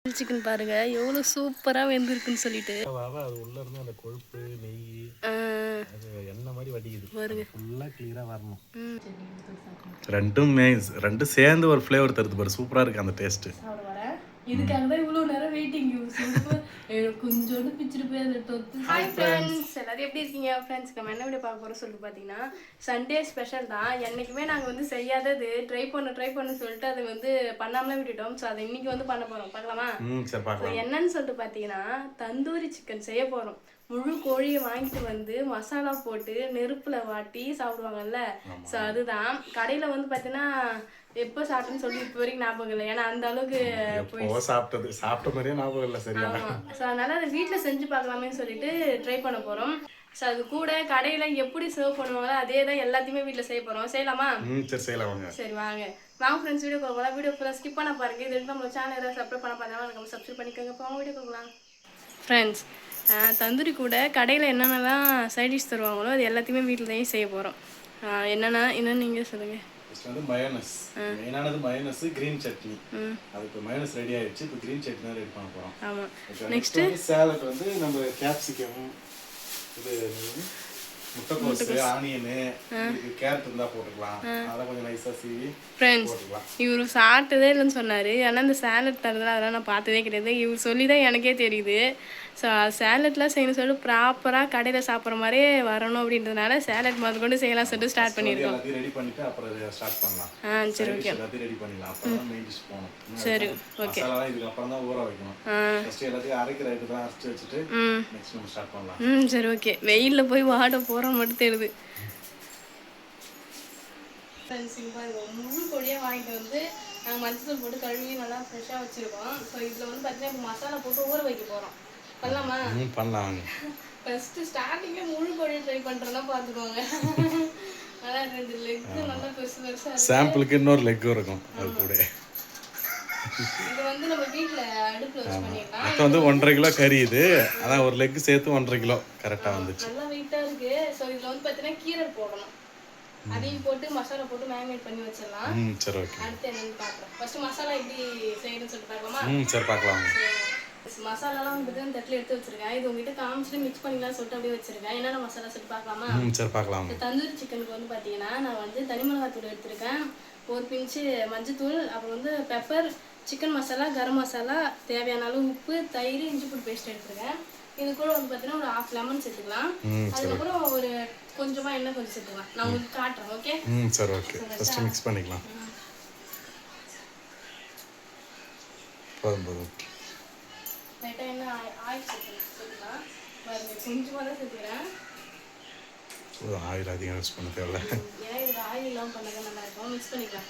Chicken பாருங்க எவ்வளோ சூப்பராக வெந்திருக்குன்னு சொல்லிட்டு அது உள்ள இருந்து அந்த கொழுப்பு நெய் அது எண்ணெய் மாதிரி வடிக்குது பாருங்க ஃபுல்லாக கிளியராக வரணும். ரெண்டும் சேர்ந்து ஒரு ஃப்ளேவர் தருது பாரு சூப்பராக இருக்குது அந்த டேஸ்ட்டு. இதுக்காக தான் இவ்வளோ நேரம் வெயிட்டிங் கொஞ்சோண்டு பிச்சுட்டு போய் அதில் தொத்து. ஹாய் ஃப்ரெண்ட்ஸ், எல்லாரும் எப்படி இருக்கீங்க? ஃப்ரெண்ட்ஸ் நம்ம என்ன வீடியோ பார்க்க போகிறோம் சொல்லிட்டு பார்த்தீங்கன்னா சண்டே ஸ்பெஷல் தான். என்றைக்குமே நாங்கள் வந்து செய்யாதது ட்ரை பண்ண சொல்லிட்டு அதை வந்து பண்ணாமலே விட்டுட்டோம். ஸோ அதை இன்னைக்கு வந்து பண்ண போகிறோம். பார்க்கலாமா? என்னன்னு சொல்லிட்டு பார்த்தீங்கன்னா தந்தூரி சிக்கன் செய்ய போகிறோம். முழு கோழியை வாங்கிட்டு வந்து மசாலா போட்டு நெருப்பில் வாட்டி சாப்பிடுவாங்கல்ல. ஸோ அதுதான் கடையில் வந்து பார்த்தீங்கன்னா எப்போ சாப்பிட்டேன்னு சொல்லி இப்போ வரைக்கும் ஞாபகம் இல்லை. ஏன்னா அந்த அளவுக்கு சாப்பிட்ட மாதிரியே ஞாபகம் இல்லை. சரியா? ஸோ அதனால அதை வீட்டில் செஞ்சு பார்க்கலாமே சொல்லிட்டு ட்ரை பண்ண போகிறோம். ஸோ அது கூட கடையில் எப்படி சர்வ் பண்ணுவாங்களோ அதே தான் எல்லாத்தையுமே வீட்டில் செய்ய போகிறோம். செய்யலாமா? சரி செய்யலாம். சரி வாங்க ஃப்ரெண்ட்ஸ் வீடியோ போகலாம். வீடியோ ஃபுல்லாக ஸ்கிப் பண்ண பாருங்க. இது நம்ம சேனலை சப்ஸ்கிரைப் பண்ண பார்த்தா நம்ம சப்ஸ்கிரைப் பண்ணிக்கோங்க. போங்க வீடியோ போகலாம். ஃப்ரெண்ட்ஸ் தந்தூரி கூட கடையில் என்னென்னலாம் சைட் டிஷ் தருவாங்களோ அது எல்லாத்தையுமே வீட்டில் தான் செய்ய போகிறோம். என்னென்னு நீங்கள் சொல்லுங்கள். வந்து மயோனஸ் மெயினானது மயோனஸ் கிரீன் சட்னி. அது இப்போ மயோனஸ் ரெடி ஆயிடுச்சு. இப்போ கிரீன் சட்னி தான் ரெடி பண்ண போகிறோம். ஆமாம். நெக்ஸ்ட் சாலட் வந்து நம்ம கேப்சிகம், இது முட்டைக்கோஸ், ஆனியனு, கேரட் இருந்தா போட்டுக்கலாம். அதெல்லாம் கொஞ்சம் நைஸா சீவி போட்டுக்கலாம். இவர் சாப்பிட்டதே இல்லைன்னு சொன்னார். ஆனால் இந்த சேலட் தரதுல அதெல்லாம் நான் பார்த்ததே கிடையாது. இவர் சொல்லி தான் எனக்கே தெரியுது. ஸோ சேலட்லாம் செய்யணும் சொல்லிட்டு ப்ராப்பராக கடையில் சாப்பிட்ற மாதிரியே வரணும் அப்படின்றதுனால சேலட் முதல் கொண்டு செய்யலாம் சொல்லிட்டு ஸ்டார்ட் பண்ணியிருக்கோம். எல்லாத்தையும் ரெடி பண்ணிட்டு அப்புறம் ஸ்டார்ட் பண்ணலாம். சரி ஓகே. எல்லாத்தையும் ரெடி பண்ணிடலாம். அப்புறம் தான் மெயின் டிஷ் போகணும். சரி ஓகே. மசாலாலாம் இதுக்கு அப்புறம் தான் ஊற வைக்கணும். ஃபர்ஸ்ட் எல்லாத்தையும் அரைக்கிற ஐட்டம் தான் அரைச்சி வச்சுட்டு நெக்ஸ்ட் நம்ம ஸ்டார்ட் பண்ணலாம். சரி ஓகே. வெயிலில் போய் வாட போகிறோம் மட்டும் தெரியுது. முழு கொடியாக வாங்கிட்டு வந்து நாங்கள் மஞ்சள் போட்டு கழுவி நல்லா ஃப்ரெஷ்ஷாக வச்சுருக்கோம். ஸோ இதில் வந்து பார்த்தீங்கன்னா இப்போ மசாலா போட்டு ஊற வைக்க போகிறோம். பண்ணலாமா? பண்ணலாம். ஃபர்ஸ்ட் ஸ்டார்டிங்கே முழு கோழி ட்ரை பண்ணுறேன்னா பார்த்துக்கோங்க. நல்லா 2 லெக் நல்லா பெருசாக சாம்பிளுக்கு இன்னொரு லெக் இருக்கும். அது கூட இது வந்து நம்ம வீட்டில் அடுப்பில் வச்சு பண்ணிடலாம். இது வந்து 1.5 கிலோ கறி. இது அதான் ஒரு லெக் சேர்த்து 1.5 கிலோ கரெக்டாக வந்துச்சு. நல்லா வெயிட்டாக இருக்குது. ஸோ இதில் வந்து பார்த்தீங்கன்னா கீரை போடணும். அதையும் போட்டு மசாலா போட்டு மேரினேட் பண்ணி வச்சிடலாம். சரி ஓகே. அடுத்து என்னன்னு பார்க்கலாம். ஃபர்ஸ்ட் மசாலா எப்படி செய்யணும்னு சொல்லிட்டு பார்க்கலாமா? சரி பார்க்கலாம். மசாலாலாம் வந்துட்டு அந்த தட்டில் எடுத்து வச்சிருக்கேன். இது உங்ககிட்ட காமிச்சிட்டு மிக்ஸ் பண்ணிக்கலாம் சொல்லிட்டு அப்படியே வச்சிருக்கேன். என்னென்ன மசாலா சொல்லிட்டு பார்க்கலாமா? சரி பார்க்கலாம். தந்தூரி சிக்கனுக்கு வந்து பார்த்தீங்கன்னா நான் வந்து தனி மிளகாத்தூள் எடுத்திருக்கேன், ஒரு பிஞ்சு மஞ்சத்தூள், அப்புறம் வந்து பெப்பர், சிக்கன் மசாலா, கரம் மசாலா, தேவையான அளவு உப்பு, தயிர், இஞ்சி பூண்டு பேஸ்ட் எடுத்திருக்கேன். இது கூட வந்து பார்த்தீங்கன்னா ஒரு 1/2 லெமன் சேர்த்துக்கலாம். அதுக்கப்புறம் ஒரு கொஞ்சமாக எண்ணெய் கொஞ்சம் சேர்த்துக்கலாம். நான் உங்களுக்கு காட்டுறேன். ஓகே? சரி ஓகே. ஃபர்ஸ்ட் மிக்ஸ் பண்ணிக்கலாம். போதும். லைட்டாக என்ன ஆயில் சேர்த்துக்கலாம். பாருங்க கொஞ்சமாக தான் சேர்த்துக்கிறேன். ஆயில் அதிகம் யூஸ் பண்ண தேவையில்ல. ஏன்னா இது ஆயில் இல்லாமல் பண்ணதான் நல்லா இருக்கும். மிக்ஸ் பண்ணிக்கலாம்.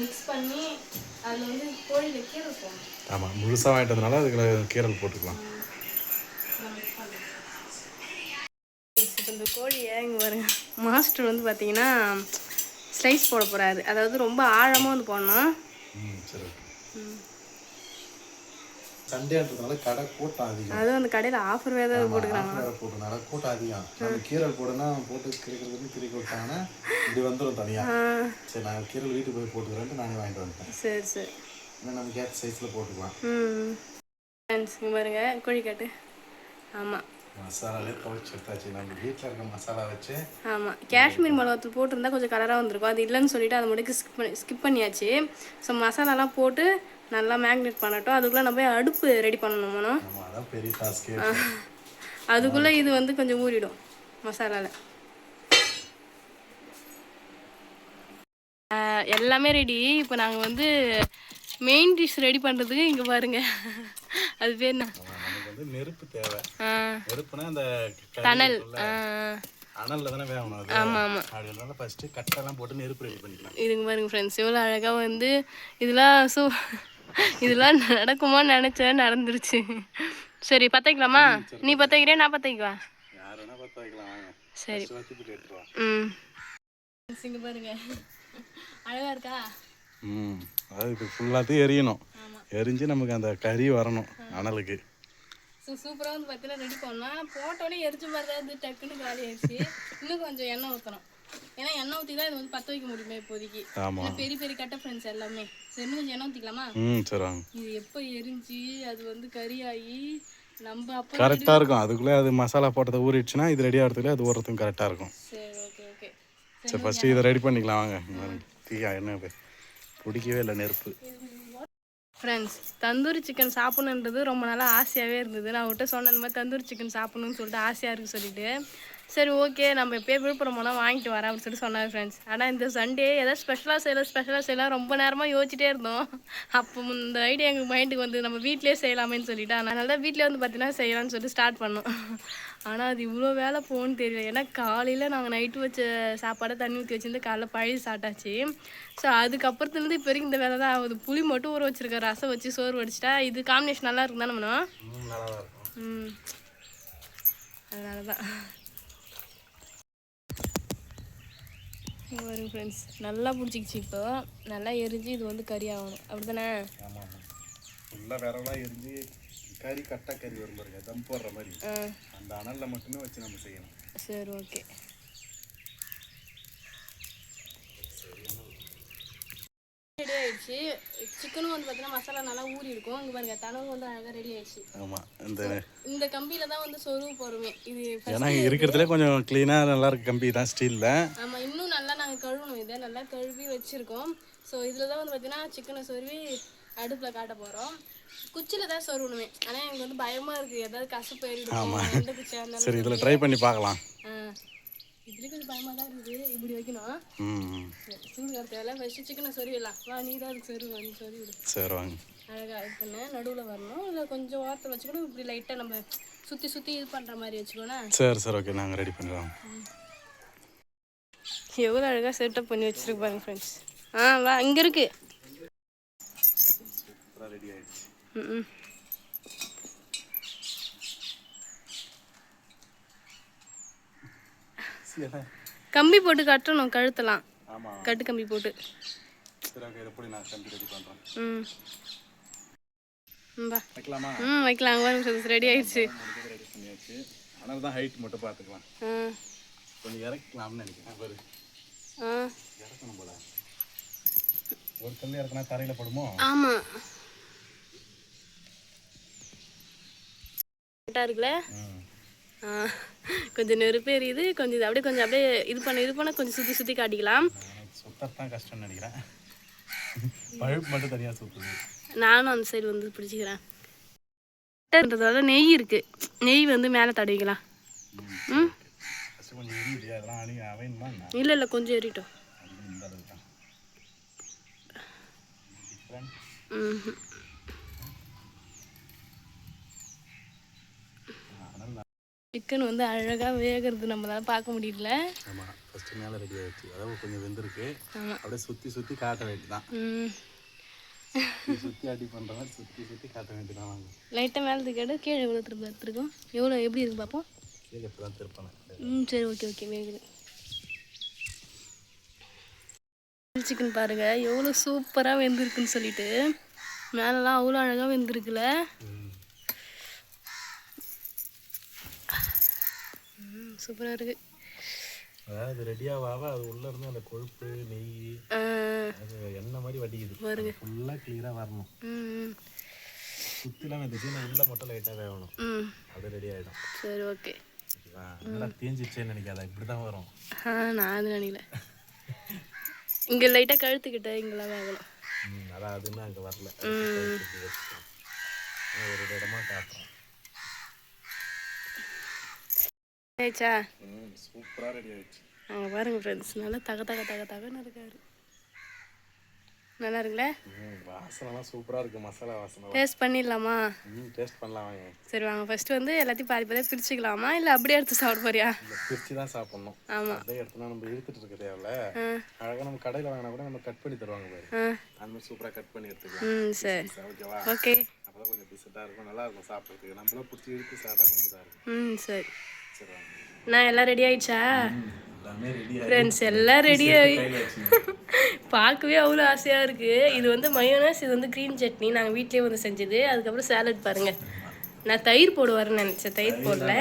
மிக்ஸ் பண்ணி அதில் வந்து கோழியில் கீரல் போடணும். ஆமாம், முழுசாக வாங்கிட்டதுனால அதுக்கு கீரல் போட்டுக்கலாம். இப்போ இந்த கோழியை இங்கே பாருங்க மாஸ்டர் வந்து பார்த்தீங்கன்னா ஸ்லைஸ் போட போகிறாரு. அதாவது ரொம்ப ஆழமாக வந்து போடணும். சரி. சண்டேன்றதுனால கடை கூட்டம் அதிகம். அதுவும் அந்த கடையில் ஆஃபர் வேறு போட்டுக்கிறாங்க. போட்டனால கூட்டம் அதிகம். நம்ம கீரல் போடுனா போட்டு கிரிக்கிறதுக்கு விட்டாங்கன்னா இப்படி வந்துடும் தனியாக. சரி நான் கீரல் வீட்டுக்கு போய் போட்டுக்கிறேன்ட்டு நானே வாங்கிட்டு வந்துட்டேன். சரி இன்னும் நம்ம கேட் சைஸில் போட்டுக்கலாம். இங்கே பாருங்க கோழிக்காட்டு. ஆமாம், மசாலாலே துவைச்சி எடுத்தாச்சு. நம்ம வீட்டில் இருக்க மசாலா வச்சு. ஆமாம், காஷ்மீர் மிளகாத்தூள் போட்டிருந்தா கொஞ்சம் கலராக வந்திருக்கும். அது இல்லைன்னு சொல்லிட்டு அதை மட்டும் ஸ்கிப் பண்ணியாச்சு. ஸோ மசாலாலாம் போட்டு நல்லா மேக்னேட் பண்ணட்டும். அதுக்குள்ளே நம்ம போய் அடுப்பு ரெடி பண்ணணுமாண்ணா. பெரிய டாஸ்க்கு. அதுக்குள்ளே இது வந்து கொஞ்சம் ஊறிடும் மசாலாவில். எல்லாமே ரெடி. இப்போ நாங்கள் வந்து மெயின் டிஷ் ரெடி பண்ணுறதுக்கு இங்கே பாருங்க. அது பேர் என்ன? நெருப்பு தேவை. நெருப்புனா அந்த தணல். அனல்ல தானே வேகணும் அது. ஆமாம் ஆமாம். அதனால ஃபர்ஸ்ட் கட்டெல்லாம் போட்டு நெருப்பு ரெடி பண்ணிக்கலாம். இதுங்க பாருங்க ஃப்ரெண்ட்ஸ், எவ்வளோ அழகாக வந்து இதெல்லாம் நடக்குமான்னு நினச்சேன், நடந்துருச்சு. சரி பற்ற வைக்கலாமா? நீ பற்ற வைக்கிறியா நான் பற்ற வைக்கவா? யார் வேணா பற்ற வைக்கலாம். சரி. இங்கே பாருங்க அழகாக இருக்கா? அதாவது இது ஃபுல்லாத்தையும் எரியணும். எரிஞ்சு நமக்கு அந்த கறி வரணும் அனலுக்கு. சூப்பராக வந்து பார்த்தீங்கன்னா ரெடி பண்ணோம். ஆனால் போட்டோடனே எரிஞ்ச மாதிரி தான் இது டக்குன்னு காலி ஆயிடுச்சு. இன்னும் கொஞ்சம் எண்ணெய் ஊற்றணும். ஏன்னா எண்ணெய் ஊற்றி தான் இது வந்து பற்ற வைக்க முடியுமே இப்போதைக்கு. பெரிய பெரிய கட்டை ஃப்ரெண்ட்ஸ் எல்லாமே. சரி இன்னும் கொஞ்சம் எண்ணெய் ஊற்றிக்கலாமா? சரி வாங்க. இது எப்போ எரிஞ்சு அது வந்து கறியாகி நம்ம அப்போ கரெக்டாக இருக்கும். அதுக்குள்ளே அது மசாலா போட்டதை ஊறிடுச்சுன்னா இது ரெடி ஆகிறதுக்குள்ளே அது ஊறதுக்கும் கரெக்டாக இருக்கும். சரி ஓகே ஓகே. சரி ஃபஸ்ட்டு இதை ரெடி பண்ணிக்கலாம் வாங்க. தீயா என்ன பிடிக்கவே இல்லை நெருப்பு. ஃப்ரெண்ட்ஸ், தந்தூரி சிக்கன் சாப்பிட்ணுன்றது ரொம்ப நாளாக ஆசையாகவே இருந்தது. நான் அவர்கிட்ட சொன்ன இந்த மாதிரி தந்தூரி சிக்கன் சாப்பிட்ணுன்னு சொல்லிட்டு ஆசையாக இருக்குது சொல்லிட்டு, சரி ஓகே நம்ம எப்போயே விழுப்புரம் போனால் வாங்கிட்டு வரேன் அப்படின்னு சொல்லிட்டு சொன்னார் ஃப்ரெண்ட்ஸ். ஆனால் இந்த சண்டே ஏதாவது ஸ்பெஷலாக செய்யலாம் ரொம்ப நேரமாக யோசிச்சிட்டே இருந்தோம். அப்போ இந்த ஐடியா எங்கள் மைண்டுக்கு வந்து நம்ம வீட்டிலே செய்யலாமேன்னு சொல்லிட்டு, அதனால தான் வீட்டிலே வந்து பார்த்தீங்கன்னா செய்யலாம்னு சொல்லிட்டு ஸ்டார்ட் பண்ணோம். ஆனால் அது இவ்வளோ வேலை போகணுன்னு தெரியல. ஏன்னா காலையில் நாங்கள் நைட்டு வச்ச சாப்பாடை தண்ணி ஊற்றி வச்சுருந்து காலைல பழி சாப்பிட்டாச்சு. ஸோ அதுக்கப்புறத்துலேருந்து இப்போ வரைக்கும் இந்த வேலை தான் ஆகுது. புளி மட்டும் ஊற வச்சுருக்கேன், ரசம் வச்சு சோறு வடிச்சிட்டா இது காம்பினேஷன் நல்லா இருக்கும் தானே பண்ணுவோம். அதனால தான் வரும் ஃப்ரெண்ட்ஸ். நல்லா பிடிச்சிக்கிச்சு. இப்போ நல்லா எரிஞ்சு இது வந்து கறி ஆகணும் அப்படி தானே? ஆமாம் ஆமாம். ஃபுல்லாக விரலாம் எரிஞ்சு கறி கட்டா கறி வரும் பாருங்க, தம் போடுற மாதிரி. அந்த அனலில் மட்டுமே வச்சு நம்ம செய்யணும். சரி ஓகே. ரெடி ஆயிடுச்சு. சிக்கனும் வந்து பார்த்தீங்கன்னா மசாலா நல்லா ஊறி இருக்கும். இங்கே பாருங்க தனவு வந்து அழகாக ரெடி ஆயிடுச்சு. ஆமாம், இந்த கம்பியில தான் வந்து சொருவு போகிறோமே இது. ஏன்னா இருக்கிறதுலே கொஞ்சம் க்ளீனாக நல்லா இருக்கு கம்பி தான், ஸ்டீலில். ஆமாம், இன்னும் நல்லா நாங்கள் கழுவணும். இதை நல்லா கழுவி வச்சுருக்கோம். ஸோ இதில் தான் வந்து பார்த்தீங்கன்னா சிக்கனை சொருவி அடுப்பில் காட்ட போகிறோம். குச்சியில் தான் சொருவணுமே. ஆனால் எனக்கு வந்து பயமாக இருக்குது, ஏதாவது கசப்பு ஏறிடும். எந்த குச்சியாக இருந்தாலும் சரி இதில் ட்ரை பண்ணி பார்க்கலாம். இதுலேயும் கொஞ்சம் பயமாக தான் இருக்குது. இப்படி வைக்கணும். சூடு கருத்தையெல்லாம் ஃபஸ்ட்டு சிக்கனை சொருவிடலாம். வா நீ தான் அதுக்கு சொருவி நீ சொருவி விடு. சரி வாங்க. அழகாக இது பண்ண நடுவில் வரணும். இல்லை கொஞ்சம் ஓரத்தில் வச்சுக்கணும். இப்படி லைட்டாக நம்ம சுற்றி இது பண்ணுற மாதிரி வச்சுக்கோண்ணா. சரி சரி ஓகே, நாங்கள் ரெடி பண்ணிடலாம். எவ்வளோ அழகாக செட்டப் பண்ணி வச்சுருக்கு பாருங்க ஃப்ரெண்ட்ஸ். வா இங்கே இருக்கு. ரெடி ஆயிடுச்சு. கம்பி போட்டு கட்டணும் கழுத்தலாம். கட்டு கம்பி போட்டு. வைக்கலாம். ரெடி ஆயிடுச்சு. தான் ஹைட் மட்டும் பார்த்துக்கலாம். கொஞ்சம் இறக்கலாம்னு நினைக்கிறேன். பாரு இறக்கணும் போல. ஒரு கல் இறக்குனா தரையில் படுமோ? ஆமாம், இருக்குல்ல. கொஞ்சம் நெருப்பு எரியுது. கொஞ்சம் இது அப்படியே கொஞ்சம் அப்படியே இது பண்ண கொஞ்சம் சுற்றி காட்டிக்கலாம். சுத்தத்தான் கஷ்டம்னு நினைக்கிறேன். பழுப்பு மட்டும் தனியாக சுற்றுது. நானும் அந்த சைடு வந்து பிடிச்சிக்கிறேன். நெய் இருக்கு, நெய் வந்து மேலே தடவிக்கலாம். இல்லை இல்லை கொஞ்சம் எரிட்டோம். சிக்கன் வந்து அழகாக வேகிறது நம்மளால பார்க்க முடியல. ஆமாம், ஃபஸ்ட்டு மேலே ரெடி ஆகிடுச்சு. அதாவது கொஞ்சம் வெந்திருக்கு. அப்படியே சுற்றி காட்ட வேண்டியதான். சுற்றி அடி பண்ணுற மாதிரி சுற்றி காட்ட வேண்டியதான். வாங்க லைட்டாக மேலே கேட்டு கீழே எவ்வளோ திரும்ப எடுத்துருக்கோம். எவ்வளோ எப்படி இருக்கு பார்ப்போம். கீழே இப்போ தான் திருப்பேன். சரி ஓகே ஓகே. வேகுது சிக்கன் பாருங்க எவ்வளோ சூப்பராக வெந்திருக்குன்னு சொல்லிட்டு. மேலெலாம் அவ்வளோ அழகாக வெந்திருக்குல்ல. சூப்பராக இருக்கு. அதாவது ரெடியாக அது உள்ளே இருந்து அந்த கொழுப்பு நெய் அது எண்ணெய் மாதிரி வடிக்குது பாருங்க. ஃபுல்லாக கிளியராக வரணும். சுற்றிலாம் வந்துச்சு, உள்ளே மட்டும் லைட்டாக வேகணும். அது ரெடி ஆகிடும். சரி ஓகே. நல்லா தேஞ்சிச்சேன்னு நினைக்காத, இப்படி தான் வரும். நான் அது நினைக்கல. இங்கே லைட்டாக கழுத்துக்கிட்ட இங்கெல்லாம் வேகணும். அதான் அதுன்னா அங்கே வரல. ஒரு இடமா காட்டுறோம். சூப்பரா ரெடி ஆயிடுச்சு. அங்கே பாருங்க ஃப்ரெண்ட்ஸ், நல்லா தகன்னு இருக்காரு. நல்லா இருக்குல்ல? வாசனைலாம் சூப்பரா இருக்கு. மசாலா வாசனை. டேஸ்ட் பண்ணிடலாமா? டேஸ்ட் பண்ணலாம் வாங்க. சரி வாங்க. ஃபர்ஸ்ட் வந்து எல்லாத்தையும் பாதி பிரிச்சுக்கலாமா இல்லை அப்படியே எடுத்து சாப்பிட போறியா? பிரிச்சு தான் சாப்பிடணும். ஆமா, அப்படியே எடுத்துனா நம்ம இழுத்துட்டு இருக்க தேவையில்ல. அழகா நம்ம கடையில் வாங்கினா கூட நம்ம கட் பண்ணி தருவாங்க பாரு. அந்த மாதிரி சூப்பரா கட் பண்ணி எடுத்துக்கலாம். சரி ஓகேவா? ஓகே. அப்பதான் கொஞ்சம் டிசென்ட்டா இருக்கும், நல்லா இருக்கும் சாப்பிட்றதுக்கு. நம்மள பிடிச்சி இழுத்து சாப்பிட்டா கொஞ்சம் இதாக இருக்கும். சரி சரி வாங்க. நான் எல்லாம் ரெடி ஆயிடுச்சா ஃப்ரெண்ட்ஸ்? எல்லாம் ரெடி ஆகி பார்க்கவே அவ்வளோ ஆசையாக இருக்குது. இது வந்து மயோனஸ், இது வந்து க்ரீன் சட்னி நாங்கள் வீட்லேயே வந்து செஞ்சது. அதுக்கப்புறம் சாலட் பாருங்கள். நான் தயிர் போடுவாருன்னு நினச்சேன், தயிர் போடல.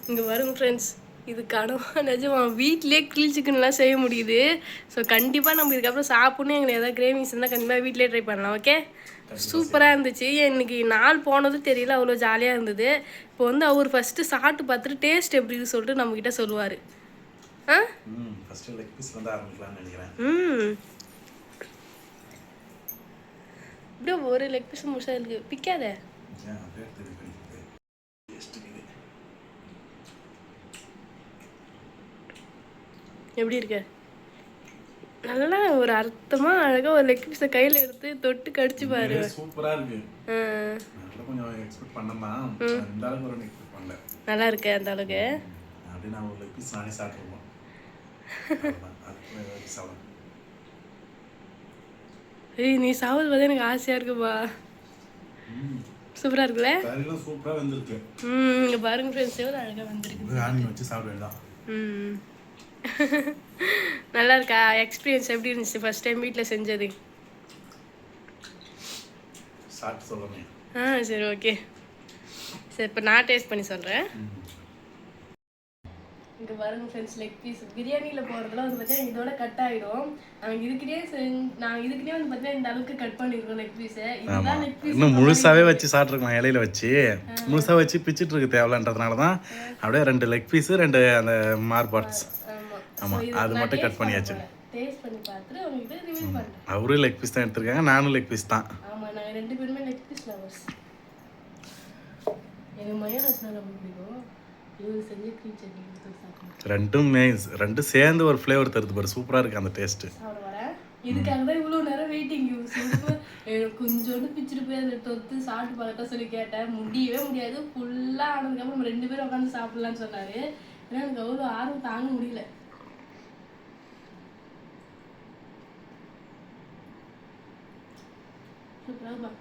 இங்கே வருங்க ஃப்ரெண்ட்ஸ், இது கனவா நிஜமா வீட்டிலே கிரில் சிக்கன்லாம் செய்ய முடியுது. ஸோ கண்டிப்பாக நம்ம இதுக்கப்புறம் சாப்பிட்ணும். எங்களுக்கு ஏதாவது கிரேவிங்ஸ் இருந்தால் கண்டிப்பாக வீட்டிலே ட்ரை பண்ணலாம். ஓகே, சூப்பராக இருந்துச்சு. இன்னைக்கு நாள் போனதும் தெரியல, அவ்வளோ ஜாலியாக இருந்தது. இப்போ வந்து அவர் ஃபஸ்ட்டு சாப்பிட்டு பார்த்துட்டு டேஸ்ட் எப்படின்னு சொல்லிட்டு நம்மக்கிட்ட சொல்லுவார். ஆ ஃபஸ்ட்டு லெக் பீஸ் வந்து ஆரம்பிக்கலாம்னு நினைக்கிறேன். இப்படியே ஒரு லெக் பீஸ் முழுசாக இருக்கு, பிக்காத. எப்படி இருக்கு? நல்லா ஒரு அர்த்தமா அழகா ஒரு லெக் பீஸை கையில எடுத்து தொட்டு கடிச்சு பாரு. சூப்பரா இருக்கு. கொஞ்சம் எக்ஸ்பெக்ட் பண்ணமா, அந்த அளவுக்கு ஒரு எக்ஸ்பெக்ட் பண்ணல. நல்லா இருக்கு அந்த அளவுக்கு. அப்படியே நான் ஒரு லெக் பீஸ் நானே சாப்பிட்டுருவோம். ஏய், நீ சாப்பிடுறது பார்த்து எனக்கு ஆசையா இருக்குப்பா. சூப்பரா இருக்குல்ல? கறிலாம் சூப்பரா வெந்திருக்கு. இங்க பாருங்க ஃப்ரெண்ட்ஸ், எவ்வளவு அழகா வெந்திருக்கு. ஆனியன் வச்சு சாப்பிட வேண்டாம். நல்லா இருக்கா? எக்ஸ்பீரியன்ஸ் எப்படி இருந்துச்சு ஃபர்ஸ்ட் டைம் வீட்டில் செஞ்சது? சாப்பிட்டு சொல்லுங்க. சரி, ஓகே. சரி, இப்போ நான் டேஸ்ட் பண்ணி சொல்கிறேன். இங்கே பாருங்க ஃப்ரெண்ட்ஸ், லெக் பீஸ் பிரியாணியில் போகிறதுலாம் வந்து பார்த்தீங்கன்னா இதோட கட் ஆகிடும். நாங்கள் இதுக்கிட்டே வந்து பார்த்தீங்கன்னா இந்த அளவுக்கு கட் பண்ணியிருக்கோம் லெக் பீஸை. இதுதான் லெக் பீஸ். இன்னும் முழுசாவே வச்சு சாப்பிட்ருக்கோம், இலையில வச்சு முழுசாக வச்சு பிச்சுட்டு இருக்கு தேவையில்லன்றதுனால தான் அப்படியே 2 லெக் பீஸு 2 அந்த மார்பாட்ஸ். ஆமாம், அது மட்டும் கட் பண்ணியாச்சு. டேஸ்ட் பண்ணி பார்த்துட்டு அவங்ககிட்ட ரிவ்யூ பண்ணுறேன். அவரும் லெக் பீஸ் தான் எடுத்துருக்காங்க, நானும் லெக் பீஸ் தான். ஆமாம், நாங்கள் 2 பேருமே லெக் பீஸ் லவர்ஸ். எனக்கு மயோனைஸ்னா ரொம்ப பிடிக்கும். இவரு செஞ்ச க்ரீன் சட்னி சாப்பிடுவோம். ரெண்டும் சேர்ந்து ஒரு ஃப்ளேவர் தருது பாரு, சூப்பராக இருக்குது அந்த டேஸ்ட்டு. இதுக்காக தான் இவ்வளோ நேரம் வெயிட்டிங். கொஞ்சோண்டு பிச்சுட்டு போய் அதை தொத்து சாப்பிட்டு பார்க்கத்தான் சொல்லி கேட்டேன். முடியவே முடியாது. ஃபுல்லாக ஆனதுக்கப்புறம் நம்ம 2 பேரும் உட்காந்து சாப்பிட்லான்னு சொன்னார். ஏன்னா எனக்கு அவ்வளோ ஆர்வம் தாங்க முடியல. சூப்பராக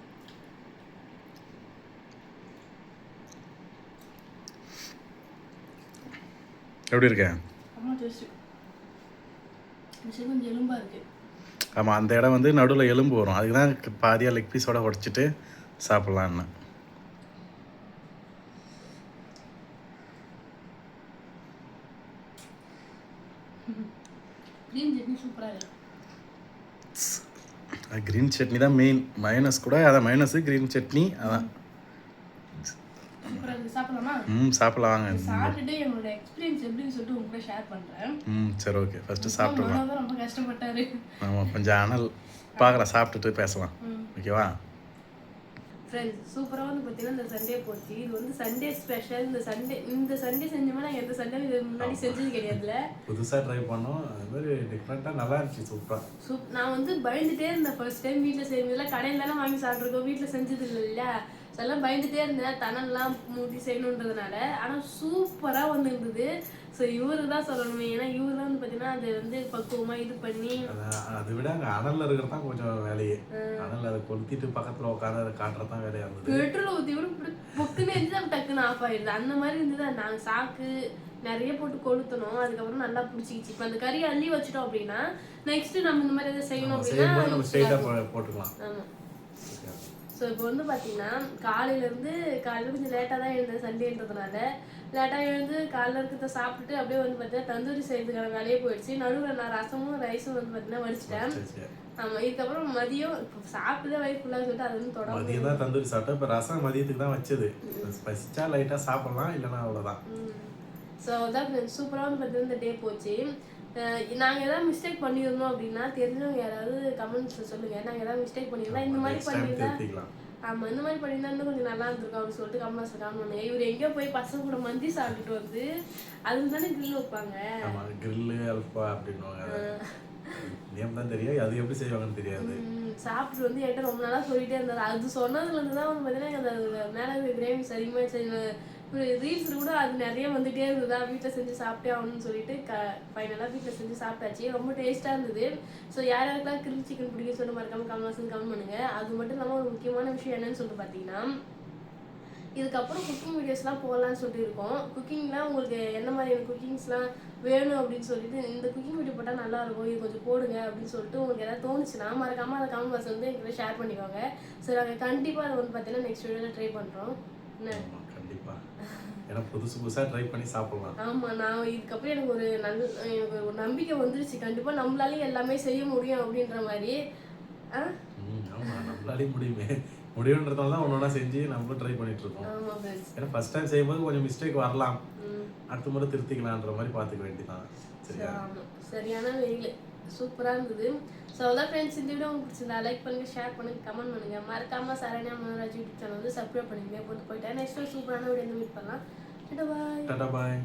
எப்படி இருக்க? ஆமாம், டேஸ்ட்டு கொஞ்சம் எலும்பாக இருக்கு. ஆமாம், அந்த இடம் வந்து நடுவில் எலும்பு வரும், அதுக்கு தான் பாதியாக லெக் பீஸோட உடச்சிட்டு சாப்பிட்லான்னு. க்ரீன் சட்னி தான் மெயின். மைனஸ் கூட அதான், மைனஸு க்ரீன் சட்னி அதான். சாப்பிடலாம் வாங்க. சாப்பிட்டுட்டு என்னோட எக்ஸ்பீரியன்ஸ் எப்படின்னு சொல்லிட்டு உங்க கூட ஷேர் பண்றேன். சரி, ஓகே. ஃபர்ஸ்ட் சாப்பிடலாம். ரொம்ப கஷ்டப்பட்டாரு. ஆமாம், கொஞ்சம் அனல் பார்க்கலாம், சாப்பிட்டுட்டு பேசலாம். ஓகேவா ஃப்ரெண்ட்ஸ்? சூப்பராக வந்து பார்த்தீங்கன்னா இந்த சண்டே போச்சு. இது வந்து சண்டே ஸ்பெஷல். இந்த சண்டே செஞ்சோமா நான் எந்த சண்டே இது முன்னாடி செஞ்சது கிடையாதுல. புதுசாக ட்ரை பண்ணோம், அது மாதிரி டிஃப்ரெண்ட்டாக நல்லா இருந்துச்சு. சூப்பராக. நான் வந்து பயந்துட்டே இருந்தேன் ஃபர்ஸ்ட் டைம் வீட்டில் செய்யறதுல. கடையிலலாம் வாங்கி சாப்பிட்ருக்கோம், வீட்டில் செஞ்சது இல்லைல்ல. அதெல்லாம் பயந்துட்டே இருந்தேன், தனெல்லாம் மூடி செய்யணுன்றதுனால. ஆனால் சூப்பராக வந்து இருந்தது. ஸோ இவரு தான் சொல்லணுமே, ஏன்னா இவரு தான் வந்து பார்த்தீங்கன்னா அது வந்து பக்குவமாக இது பண்ணி. அதை விட அங்கே அனலில் இருக்கிறது தான் கொஞ்சம் வேலையே. அனல் அதை கொளுத்திட்டு பக்கத்தில் உட்காந்து அதை காட்டுறது தான் வேலையாக இருந்தது. பெட்ரோல் ஊற்றி விட பொக்குன்னு இருந்து தான் டக்குன்னு ஆஃப் ஆயிடுது. அந்த மாதிரி இருந்தது. நாங்கள் சாக்கு நிறைய போட்டு கொளுத்தணும், அதுக்கப்புறம் நல்லா பிடிச்சிக்கிச்சு. இப்போ அந்த கறி அள்ளி வச்சுட்டோம் அப்படின்னா நெக்ஸ்ட் நம்ம இந்த மாதிரி எதாவது செய்யணும் அப்படின்னா போட்டுக்கலாம். ஆமாம். ஸோ இப்போ வந்து பார்த்தீங்கன்னா காலையில் கொஞ்சம் லேட்டாக தான் எழுந்தேன். சண்டேன்றதுனால லேட்டாக எழுந்து காலையில் இருக்கிறத சாப்பிட்டுட்டு அப்படியே வந்து பார்த்தீங்கன்னா தந்தூரி செய்யறதுக்கான வேலையே போயிடுச்சு. நடுவில் நான் ரசமும் ரைஸும் வந்து பார்த்தீங்கன்னா வடிச்சிட்டேன். ஆமாம், இதுக்கப்புறம் மதியம் சாப்பிட்டு வயிறு ஃபுல்லாக சொல்லிட்டு அது வந்து தொடரும். மதியம் தான் தந்தூரி சாப்பிட்டேன். இப்போ ரசம் மதியத்துக்கு தான் வச்சது. பசிச்சா லைட்டாக சாப்பிடலாம், இல்லைன்னா அவ்வளோதான். ஸோ அதான் சூப்பராக வந்து பார்த்தீங்கன்னா இந்த டே போச்சு. நாங்கள் ஏதாவது மிஸ்டேக் பண்ணியிருந்தோம் அப்படின்னா தெரிஞ்சவங்க யாராவது கமெண்ட்ஸில் சொல்லுங்கள். நாங்கள் ஏதாவது மிஸ்டேக் பண்ணியிருந்தா இந்த மாதிரி பண்ணியிருந்தா, ஆமாம் இந்த மாதிரி பண்ணியிருந்தா இன்னும் கொஞ்சம் நல்லா இருந்திருக்கும் அப்படின்னு சொல்லிட்டு கமெண்ட்ஸில் கமெண்ட் பண்ணுங்க. இவர் எங்கேயோ போய் பசங்க கூட மந்தி சாப்பிட்டுட்டு வந்து அதுக்கு தானே கிரில் வைப்பாங்க. கிரில்லு அல்ஃபா அப்படின்னுவாங்க. நேம் தான் தெரியும், அது எப்படி செய்வாங்கன்னு தெரியாது. சாப்பிட்டு வந்து என்கிட்ட ரொம்ப நாளாக சொல்லிட்டே இருந்தார். அது சொன்னதுலேருந்து தான் வந்து பார்த்தீங்கன்னா அந்த மேலே கிரேவிஸ் அதிகமாக செய்யணும். ரீல்ஸ் கூட அது நிறைய வந்துட்டே இருந்ததா, வீட்டில் செஞ்சு சாப்பிட்டே ஆகணும்னு சொல்லிட்டு ஃபைனலாக வீட்டில் செஞ்சு சாப்பிட்டாச்சு. ரொம்ப டேஸ்ட்டாக இருந்தது. ஸோ யாருக்கெல்லாம் கிரில் சிக்கன் பிடிக்கும் சொல்லிட்டு மறக்காம கமெண்ட் பண்ணுங்கள். அது மட்டும் இல்லாமல் ஒரு முக்கியமான விஷயம் என்னன்னு சொல்லிட்டு பார்த்தீங்கன்னா, இதுக்கப்புறம் குக்கிங் வீடியோஸ்லாம் போகலான்னு சொல்லிட்டு இருக்கோம். குக்கிங்லாம் உங்களுக்கு என்ன மாதிரியான குக்கிங்ஸ்லாம் வேணும் அப்படின்னு சொல்லிட்டு இந்த குக்கிங் வீடியோ போட்டால் நல்லாயிருக்கும், இது கொஞ்சம் போடுங்க அப்படின்னு சொல்லிட்டு உங்களுக்கு எதாவது தோணுச்சுன்னா மறக்காமல் அதை கமெண்ட் பாக்ஸ் வந்து எங்களை ஷேர் பண்ணிக்கோங்க. ஸோ நாங்கள் கண்டிப்பாக அதை வந்து பார்த்தீங்கன்னா நெக்ஸ்ட் வீடியோவில் ட்ரை பண்ணுறோம். என்ன கண்டிப்பாக ஏன்னா புதுசாக ட்ரை பண்ணி சாப்பிடலாம். ஆமா, நான் இதுக்கப்புறம் எனக்கு ஒரு நம்பிக்கை வந்துருச்சு, கண்டிப்பா நம்மளாலையும் எல்லாமே செய்ய முடியும் அப்படின்ற மாதிரி. ஆமா, நம்மளாலையும் முடியுன்றதால தான் ஒன்று ஒன்றா செஞ்சு நம்மளும் ட்ரை பண்ணிட்டு இருக்கோம். ஏன்னா ஃபர்ஸ்ட் டைம் செய்யும்போது கொஞ்சம் மிஸ்டேக் வரலாம், அடுத்த முறை திருத்திக்கலான்ற மாதிரி பார்த்துக்க வேண்டியதான். சரியா? சரியான வெயில் சூப்பராக இருந்தது. ஸோ அதான் ஃப்ரெண்ட்ஸ், இந்த வீடியோ உங்களுக்கு பிடிச்சிருந்தா லைக் பண்ணுங்க, ஷேர் பண்ணுங்க, கமெண்ட் பண்ணுங்க. மறக்காம சரண்யா மனோராஜ் யூடியூப் சேனல் வந்து சப்ஸ்கிரைப் பண்ணிங்க. போயிட்டேன் நெக்ஸ்ட் சூப்பரான வீடியோ மீட் பண்ணலாம். டாடா பாய்.